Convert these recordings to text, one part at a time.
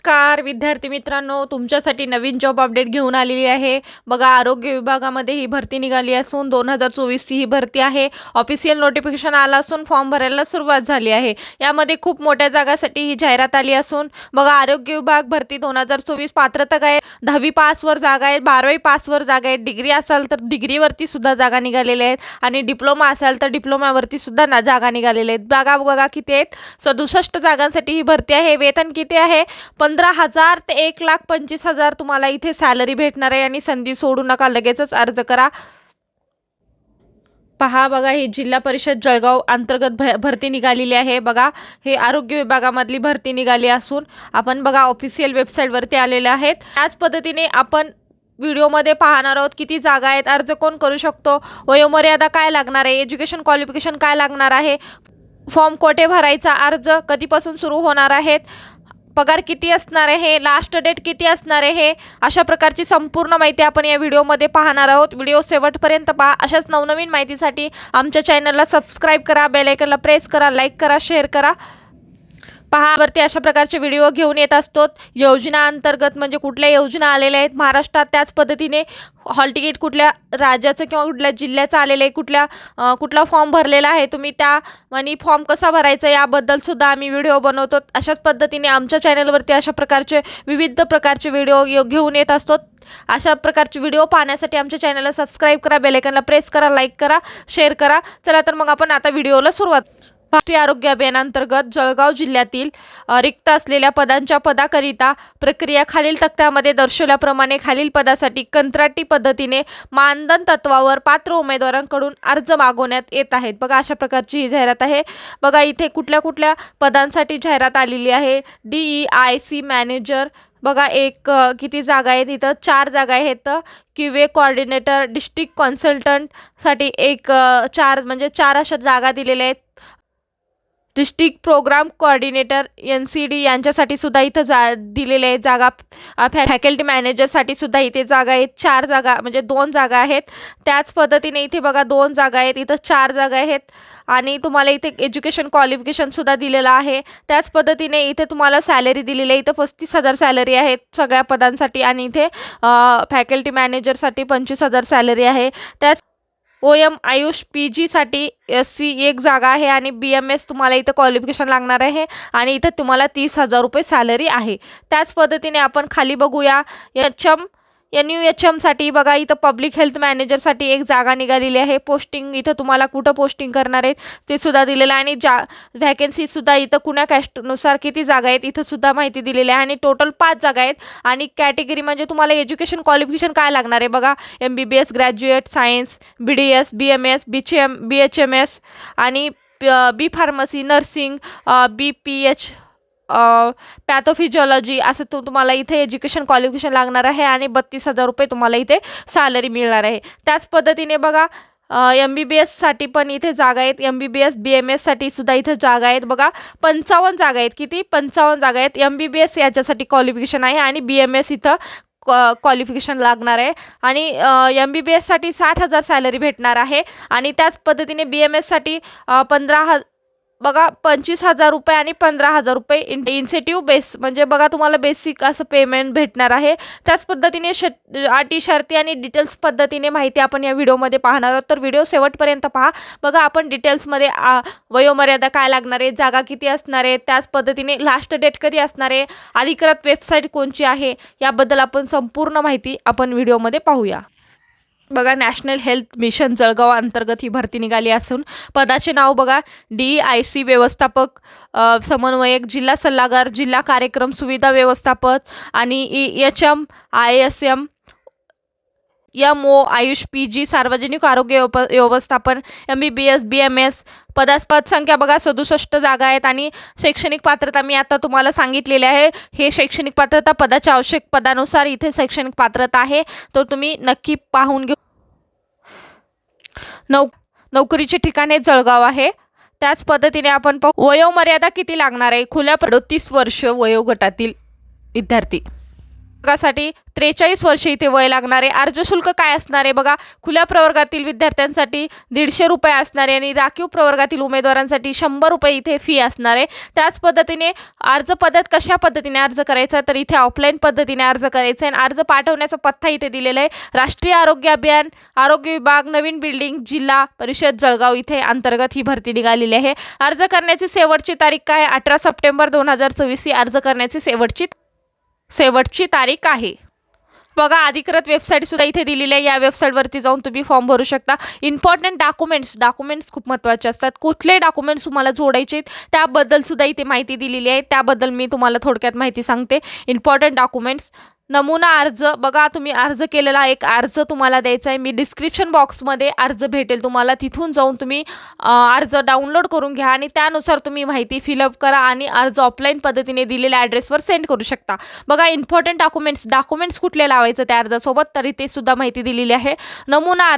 नमस्कार विद्यार्थी मित्रांनो, तुमच्यासाठी नवीन जॉब अपडेट घेऊन आलेली आहे। बघा, आरोग्य विभागामध्ये ही भरती निघाली असून 2024 ची ही भरती आहे। ऑफिशियल नोटिफिकेशन आला असून फॉर्म भरायला सुरुवात झाली आहे। यामध्ये खूप मोठ्या जागासाठी ही जाहिरात आली असून बघा, आरोग्य विभाग भरती 2024 पात्रता काय 10वी पास वर जागा आहेत, 12वी पास वर जागा आहेत, डिग्री असेल तर डिग्रीवरती सुद्धा जागा निघालेल्या आहेत आणि डिप्लोमा असेल तर डिप्लोमावरती सुद्धा जागा निघालेल्या आहेत। जागा बघा किती आहेत, 67 जागांसाठी ही भरती आहे। वेतन किती आहे, 15,000 ते 1,25,000 तुम्हाला इथे सॅलरी भेटणार आहे आणि संधी सोडू नका, लगेचच अर्ज करा। पहा बघा, ही जिल्हा परिषद जळगाव अंतर्गत भरती निघालेली आहे। बघा, हे आरोग्य विभागामधली भरती निघाली असून आपण बघा ऑफिशियल वेबसाईटवरती आलेले आहेत। त्याच पद्धतीने आपण व्हिडिओमध्ये पाहणार आहोत किती जागा आहेत, अर्ज कोण करू शकतो, वयोमर्यादा काय लागणार आहे, एज्युकेशन क्वालिफिकेशन काय लागणार आहे, फॉर्म कोठे भरायचा, अर्ज कधीपासून सुरू होणार आहेत, पगार किती असणार आहे, लास्ट डेट किती असणार आहे, अशा प्रकारची संपूर्ण माहिती आपण या व्हिडिओमध्ये पाहणार आहोत। व्हिडिओ शेवटपर्यंत पहा। अशाच नवनवीन माहितीसाठी आमच्या चॅनलला सबस्क्राईब करा, बेल आयकॉनला प्रेस करा, लाईक करा, शेअर करा। पहा, वरती अशा प्रकारचे व्हिडिओ घेऊन येत असतो। योजना अंतर्गत म्हणजे कुठल्या योजना आलेल्या आहेत महाराष्ट्रात, त्याच पद्धतीने हॉल तिकीट कुठल्या राज्याचं किंवा कुठल्या जिल्ह्याचं आलेलं आहे, कुठला फॉर्म भरलेला आहे तुम्ही, त्या आणि फॉर्म कसा भरायचा याबद्दल सुद्धा आम्ही व्हिडिओ बनवतो। अशाच पद्धतीने आमच्या चॅनलवरती अशा प्रकारचे विविध प्रकारचे व्हिडिओ घेऊन येत असतो। अशा प्रकारचे व्हिडिओ पाहण्यासाठी आमच्या चॅनलला सबस्क्राईब करा, बेल आयकॉनला प्रेस करा, लाईक करा, शेअर करा। चला तर मग आपण आता व्हिडिओला सुरुवात। राष्ट्रीय आरोग्य अभियानांतर्गत जळगाव जिल्ह्यातील रिक्त असलेल्या पदांच्या पदाकरिता प्रक्रिया खालील तक्त्यामध्ये दर्शवल्याप्रमाणे खालील पदासाठी कंत्राटी पद्धतीने मानधन तत्वावर पात्र उमेदवारांकडून अर्ज मागवण्यात येत आहेत। बघा, अशा प्रकारची ही जाहिरात आहे। बघा, इथे कुठल्या कुठल्या पदांसाठी जाहिरात आलेली आहे। DEIC मॅनेजर बघा, किती जागा आहेत इथं, 4 जागा आहेत। QA कोऑर्डिनेटर, डिस्ट्रिक्ट कन्सल्टंटसाठी 4 म्हणजे 4 अशा जागा दिलेल्या आहेत। डिस्ट्रिक्ट प्रोग्राम कोऑर्डिनेटर NCD यांच्यासाठी सुद्धा इथं दिलेले आहेत जागा। फॅकल्टी मॅनेजरसाठी सुद्धा इथे जागा आहेत, 4 जागा म्हणजे 2 जागा आहेत। त्याच पद्धतीने इथे बघा 2 जागा आहेत, इथं 4 जागा आहेत आणि तुम्हाला इथे एज्युकेशन क्वालिफिकेशन सुद्धा दिलेलं आहे। त्याच पद्धतीने इथे तुम्हाला सॅलरी दिलेली आहे, इथं 35,000 सॅलरी आहे सगळ्या पदांसाठी आणि इथे फॅकल्टी मॅनेजरसाठी 25,000 सॅलरी आहे। त्याच OM आयुष PG साठी SC 1 जागा आहे आणि BMS तुम्हाला इथं क्वालिफिकेशन लागणार आहे आणि इथं तुम्हाला 30,000 रुपये सॅलरी आहे। त्याच पद्धतीने आपण खाली बघूया, NUHM साठी बघा, इथं पब्लिक हेल्थ मॅनेजरसाठी 1 जागा निघालेली आहे। पोस्टिंग इथं तुम्हाला कुठं पोस्टिंग करणार आहेत ते सुद्धा दिलेलं आहे आणि व्हॅकन्सी सुद्धा इथं कुण्या कास्टनुसार किती जागा आहेत इथं सुद्धा माहिती दिलेली आहे आणि टोटल 5 जागा आहेत। आणि कॅटेगरी म्हणजे तुम्हाला एज्युकेशन क्वालिफिकेशन काय लागणार आहे बघा, MBBS graduate science, BDS, BMS, BHMS आणि B फार्मसी, नर्सिंग, BPH पॅथोफिजिओलॉजी असं तुम्हाला इथे एज्युकेशन क्वालिफिकेशन लागणार आहे आणि 32,000 रुपये तुम्हाला इथे सॅलरी मिळणार आहे। त्याच पद्धतीने बघा, MBBS साठी पण इथे जागा आहेत, MBBS BMS साठी सुद्धा इथे जागा आहेत। बघा, 55 जागा आहेत, किती 55 जागा आहेत। MBBS याच्यासाठी क्वालिफिकेशन आहे आणि BMS इथं क्वालिफिकेशन लागणार आहे आणि MBBS साठी 60,000 सॅलरी भेटणार आहे आणि त्याच पद्धतीने BMS साठी 25,000 रुपये आणि 15,000 रुपये इन्सेंटिव्ह बेस म्हणजे बघा तुम्हाला बेसिक असं पेमेंट भेटणार आहे। त्याच पद्धतीने अटी शर्ती आणि डिटेल्स पद्धतीने माहिती आपण या व्हिडिओमध्ये पाहणार आहोत, तर व्हिडिओ शेवटपर्यंत पहा। बघा, आपण डिटेल्समध्ये वयोमर्यादा काय लागणार आहे, जागा किती असणार आहे, त्याच पद्धतीने लास्ट डेट कधी असणार आहे, अधिकृत वेबसाईट कोणची आहे याबद्दल आपण संपूर्ण माहिती आपण व्हिडिओमध्ये पाहूया। बघा, नॅशनल हेल्थ मिशन जळगाव अंतर्गत ही भरती निघाली असून पदाचे नाव बघा, DEIC व्यवस्थापक, समन्वयक, जिल्हा सल्लागार, जिल्हा कार्यक्रम सुविधा व्यवस्थापक आणि EHM ISM MO Ayush PG सार्वजनिक आरोग्य व्यवस्थापन, MBBS BMS। पद संख्या बघा 67 जागा आहेत आणि शैक्षणिक पात्रता मी आता तुम्हाला सांगितलेले आहे। हे शैक्षणिक पात्रता पदाच्या आवश्यक पदानुसार इथे शैक्षणिक पात्रता आहे, तर तुम्ही नक्की पाहून घेऊ। नोकरीचे ठिकाण जळगाव आहे। त्याच पद्धतीने आपण वयोमर्यादा किती लागणार आहे, खुल्या 38 वर्ष वयोगटातील विद्यार्थी। वर्गासाठी 43 वर्षे इथे वय लागणार आहे. अर्ज शुल्क काय असणार आहे बघा, खुल्या प्रवर्गातील विद्यार्थ्यांसाठी 150 रुपये असणार आहे आणि राखीव प्रवर्गातील उमेदवारांसाठी 100 रुपये इथे फी असणार आहे. त्याच पद्धतीने अर्ज पद्धत कशा पद्धतीने अर्ज करायचा, तर इथे ऑफलाईन पद्धतीने अर्ज करायचा आहे. अर्ज पाठवण्याचा पत्ता इथे दिलेला आहे. राष्ट्रीय आरोग्य अभियान, आरोग्य विभाग, नवीन बिल्डिंग, जिल्हा परिषद जळगाव इथे अंतर्गत ही भरती निघालेली आहे. अर्ज करण्याची शेवटची तारीख काय, 18 सप्टेंबर 2024 ही अर्ज करण्याची शेवटची तारीख आहे. बघा अधिकृत वेबसाईट सुद्धा इथे दिलेली आहे. या वेबसाईटवरती जाऊन तुम्ही फॉर्म भरू शकता. इम्पॉर्टंट डॉक्युमेंट्स खूप महत्त्वाचे असतात. कुठले डॉक्युमेंट्स तुम्हाला जोडायचे त्याबद्दल सुद्धा इथे माहिती दिलेली आहे. त्याबद्दल मी तुम्हाला थोडक्यात माहिती सांगते. इम्पॉर्टंट डॉक्युमेंट्स, नमुना अर्ज. बघा तुम्ही अर्ज केलेला एक अर्ज तुम्हाला द्यायचा आहे. मी डिस्क्रिप्शन बॉक्समध्ये अर्ज भेटेल तुम्हाला, तिथून जाऊन तुम्ही अर्ज डाउनलोड करून घ्या आणि त्यानुसार तुम्ही माहिती फिलअप करा आणि अर्ज ऑफलाईन पद्धतीने दिलेल्या ॲड्रेसवर सेंड करू शकता. बघा इम्पॉर्टंट डॉक्युमेंट्स कुठले लावायचं त्या अर्जासोबत, तरी ते सुद्धा माहिती दिलेली आहे. नमुना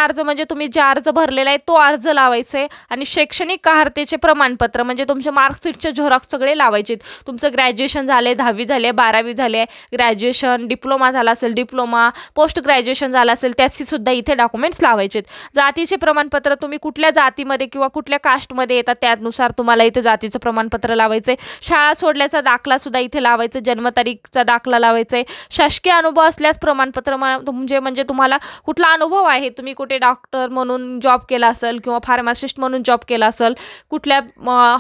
अर्ज म्हणजे तुम्ही जे अर्ज भरलेला आहे तो अर्ज लावायचा आहे. आणि शैक्षणिक अर्हतेचे प्रमाणपत्र म्हणजे तुमचे मार्कशीटचे झेरॉक्स सगळे लावायचे. तुमचं ग्रॅज्युएशन झाले, 10वी झाले, 12वी झाले, ग्रॅज्युएशन, डिप्लोमा झाला असेल डिप्लोमा, पोस्ट ग्रॅज्युएशन झालं असेल त्याची सुद्धा इथे डॉक्युमेंट्स लावायचे. जातीचे प्रमाणपत्र, तुम्ही कुठल्या जातीमध्ये किंवा कुठल्या कास्टमध्ये येतात त्यानुसार तुम्हाला इथे जातीचं प्रमाणपत्र लावायचं आहे. शाळा सोडल्याचा दाखला सुद्धा इथे लावायचा, जन्मतारीखचा दाखला लावायचा आहे. शासकीय अनुभव असल्यास प्रमाणपत्र म्हणजे तुम्हाला कुठला अनुभव आहे, तुम्ही कुठे डॉक्टर म्हणून जॉब केला असेल किंवा फार्मासिस्ट म्हणून जॉब केला असेल, कुठल्या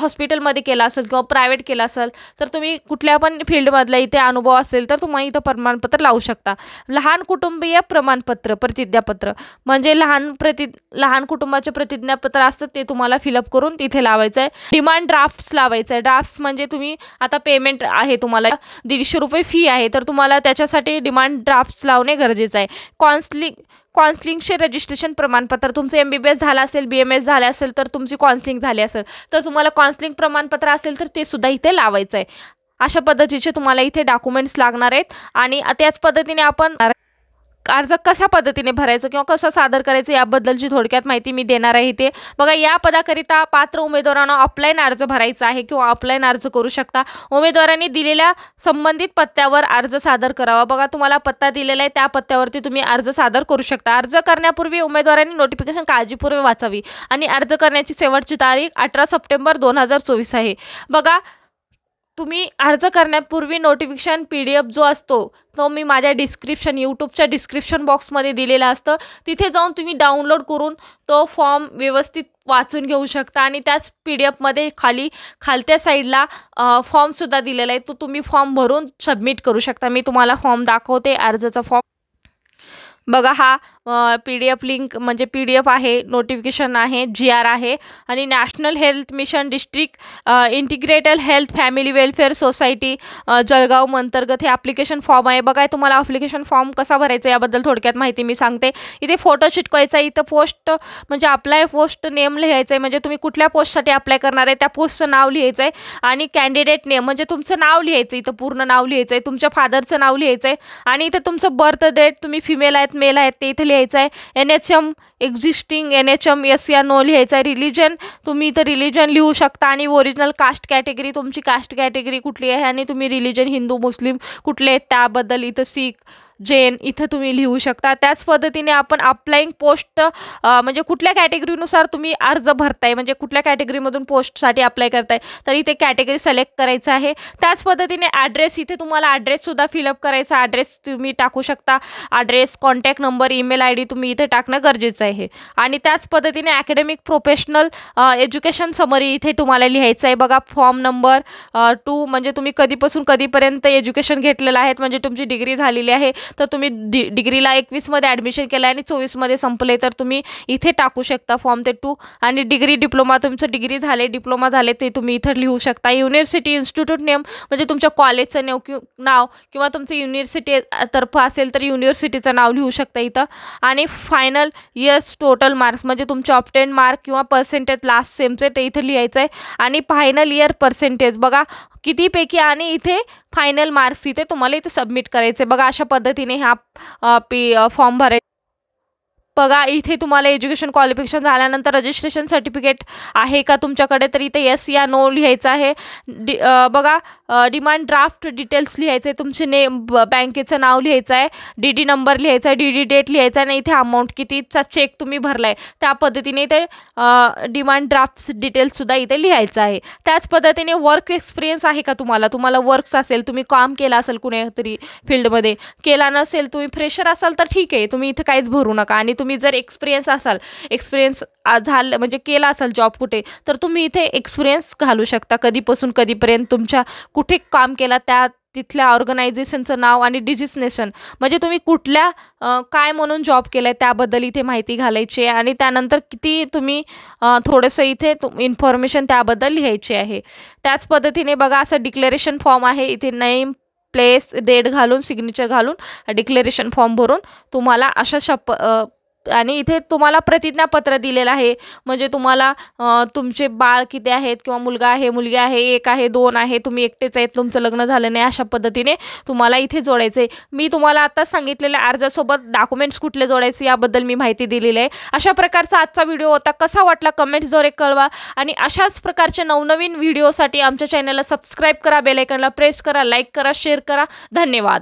हॉस्पिटलमध्ये केला असेल किंवा प्रायव्हेट केला असेल, तर तुम्ही कुठल्या पण फील्डमधला इथे अनुभव असेल तर तुम्ही इथं प्रमाणपत्र लावू शकता. लहान कुटुंबीय प्रमाणपत्र, प्रतिज्ञापत्र म्हणजे लहान कुटुंबाचे प्रतिज्ञापत्र असतं ते तुम्हाला फिलअप करून तिथे लावायचं आहे. डिमांड ड्राफ्ट्स लावायचं आहे. ड्राफ्ट्स म्हणजे तुम्ही आता पेमेंट आहे तुम्हाला 150 रुपये फी आहे, तर तुम्हाला त्याच्यासाठी डिमांड ड्राफ्ट्स लावणे गरजेचं आहे. काउन्सिलिंगचे रजिस्ट्रेशन प्रमाणपत्र, तुमचं MBBS झालं असेल, BMS झालं असेल तर तुमची काउन्सिलिंग झाली असेल तर तुम्हाला काउन्सिलिंग प्रमाणपत्र असेल तर ते सुद्धा इथे लावायचं आहे. अशा पद्धतीचे तुम्हाला इथे डॉक्युमेंट्स लागणार आहेत. आणि त्याच पद्धतीने आपण अर्ज कशा पद्धतीने भरायचं किंवा कसं सादर करायचं याबद्दलची थोडक्यात माहिती मी देणार आहे इथे. बघा या पदाकरिता पात्र उमेदवारांना ऑफलाईन अर्ज भरायचा आहे किंवा ऑफलाईन अर्ज करू शकता. उमेदवारांनी दिलेल्या संबंधित पत्त्यावर अर्ज सादर करावा. बघा तुम्हाला पत्ता दिलेला आहे त्या पत्त्यावरती तुम्ही अर्ज सादर करू शकता. अर्ज करण्यापूर्वी उमेदवारांनी नोटिफिकेशन काळजीपूर्वक वाचावी आणि अर्ज करण्याची शेवटची तारीख 18 सप्टेंबर 2024 आहे. बघा तुम्ही अर्ज करण्यापूर्वी नोटिफिकेशन PDF जो असतो तो मी माझ्या यूट्यूबच्या डिस्क्रिप्शन बॉक्समध्ये दिलेला असतं, तिथे जाऊन तुम्ही डाउनलोड करून तो फॉर्म व्यवस्थित वाचून घेऊ शकता. आणि त्याच PDFमध्ये खालत्या साईडला फॉर्मसुद्धा दिलेला आहे, तो तुम्ही फॉर्म भरून सबमिट करू शकता. मी तुम्हाला फॉर्म दाखवते, अर्जाचा फॉर्म. बघा हा PDF लिंक म्हणजे PDF आहे, नोटिफिकेशन आहे, GR आहे आणि national health mission district integrated health family welfare society Jalgaon अंतर्गत हे ॲप्लिकेशन फॉर्म आहे. बघा तुम्हाला ॲप्लिकेशन फॉर्म कसा भरायचा याबद्दल थोडक्यात माहिती मी सांगते. इथे फोटो चिटकवायचा, इथं पोस्ट म्हणजे अप्लाय पोस्ट नेम लिहायचं आहे, म्हणजे तुम्ही कुठल्या पोस्टसाठी अप्लाय करणार आहे त्या पोस्टचं नाव लिहायचं आहे. आणि कॅन्डिडेट नेम म्हणजे तुमचं नाव लिहायचं, इथं पूर्ण नाव लिहायचं आहे, तुमच्या फादरचं नाव लिहायचं आहे आणि इथं तुमचं बर्थ डेट, तुम्ही फिमेल आहेत मेल आहेत ते इथे लिहायचं आहे. NHM एक्झिस्टिंग NHM yes या नो लिहायचं आहे. रिलिजन तुम्ही इथं रिलिजन लिहू शकता आणि ओरिजिनल कास्ट कॅटेगरी, तुमची कास्ट कॅटेगरी कुठली आहे आणि तुम्ही रिलिजन हिंदू मुस्लिम कुठले आहेत त्याबद्दल इथं सिख जैन इथं तुम्ही लिहू शकता. त्याच पद्धतीने आपण अप्लाइंग पोस्ट म्हणजे कुठल्या कॅटेगरीनुसार तुम्ही अर्ज भरताय, म्हणजे कुठल्या कॅटेगरीमधून पोस्टसाठी अप्लाय करताय तर इथे कॅटेगरी सिलेक्ट करायचं आहे. त्याच पद्धतीने ॲड्रेस, इथे तुम्हाला ॲड्रेससुद्धा फिलअप करायचा. ॲड्रेस तुम्ही टाकू शकता, address, contact number, email ID तुम्ही इथे टाकणं गरजेचं आहे. आणि त्याच पद्धतीने ॲकॅडमिक प्रोफेशनल एज्युकेशन समरी इथे तुम्हाला लिहायचं आहे. बघा फॉर्म नंबर 2 म्हणजे तुम्ही कधीपासून कधीपर्यंत एज्युकेशन घेतलेलं आहे, म्हणजे तुमची डिग्री झालेली आहे तर तुम्ही डिग्रीला 21मध्ये ॲडमिशन केलं आणि 24मध्ये संपले तर तुम्ही इथे टाकू शकता फॉर्म ते 2. आणि डिग्री डिप्लोमा, तुमचं डिग्री झाले डिप्लोमा झाले ते तुम्ही इथं लिहू शकता. युनिव्हर्सिटी इन्स्टिट्यूट नेम म्हणजे तुमच्या कॉलेजचं नाव किंवा तुमचं युनिव्हर्सिटी तर्फे असेल तर युनिव्हर्सिटीचं नाव लिहू शकता इथं. आणि फायनल इयर्स टोटल मार्क्स म्हणजे तुमचे ऑब्टेन मार्क किंवा पर्सेंटेज लास्ट सेमचे ते इथं लिहायचं आहे. आणि फायनल इयर पर्सेंटेज बघा कितीपैकी आणि इथे फायनल मार्क्स इथे तुम्हाला इथे सबमिट करायचे. बघा अशा पद्धतीने हा फॉर्म भरायचा. बघा इथे तुम्हाला एज्युकेशन क्वालिफिकेशन झाल्यानंतर रजिस्ट्रेशन सर्टिफिकेट आहे का तुमच्याकडे, तर इथे येस या नो लिहायचं आहे. बघा डिमांड ड्राफ्ट डिटेल्स लिहायचे, तुमचे नेम, बँकेचं नाव लिहायचं आहे, DD नंबर लिहायचा आहे, DD डेट लिहायचा आहे आणि इथे अमाऊंट कितीचा चेक तुम्ही भरलाय त्या पद्धतीने इथे डिमांड ड्राफ्ट डिटेल्ससुद्धा इथे लिहायचं आहे. त्याच पद्धतीने वर्क एक्सपिरियन्स आहे का तुम्हाला वर्क्स असेल, तुम्ही काम केलं असेल कुणीतरी फील्डमध्ये, केला नसेल, तुम्ही फ्रेशर असाल तर ठीक आहे, तुम्ही इथे काहीच भरू नका. आणि तुम्ही जर एक्सपिरियन्स झालं म्हणजे केला असाल जॉब कुठे, तर तुम्ही इथे एक्सपिरियन्स घालू शकता, कधीपासून कधीपर्यंत तुमच्या कुठे काम केला त्या तिथल्या ऑर्गनायझेशनचं नाव आणि डिजिग्नेशन म्हणजे तुम्ही कुठल्या काय म्हणून जॉब केला आहे त्याबद्दल इथे माहिती घालायची आहे. आणि त्यानंतर किती तुम्ही थोडंसं इथे इन्फॉर्मेशन त्याबद्दल लिहायची आहे. त्याच पद्धतीने बघा असं डिक्लेरेशन फॉर्म आहे, इथे नेम, प्लेस, डेट घालून, सिग्नेचर घालून डिक्लेरेशन फॉर्म भरून तुम्हाला आणि इथे तुम्हाला प्रतिज्ञापत्र दिलेलं आहे. म्हणजे तुम्हाला तुमचे बाळ किती आहेत किंवा मुलगा आहे, मुलगी आहे, 1 आहे, 2 आहे, तुम्ही एकटेच आहेत, तुमचं लग्न झालं नाही, अशा पद्धतीने तुम्हाला इथे जोडायचं आहे. मी तुम्हाला आत्ताच सांगितलेल्या अर्जासोबत डॉक्युमेंट्स कुठले जोडायचे याबद्दल मी माहिती दिलेली आहे. अशा प्रकारचा आजचा व्हिडिओ होता. कसा वाटला कमेंट्सद्वारे कळवा आणि अशाच प्रकारचे नवनवीन व्हिडिओसाठी आमच्या चॅनलला सबस्क्राईब करा, बेल आयकॉनला प्रेस करा, लाईक करा, शेअर करा. धन्यवाद.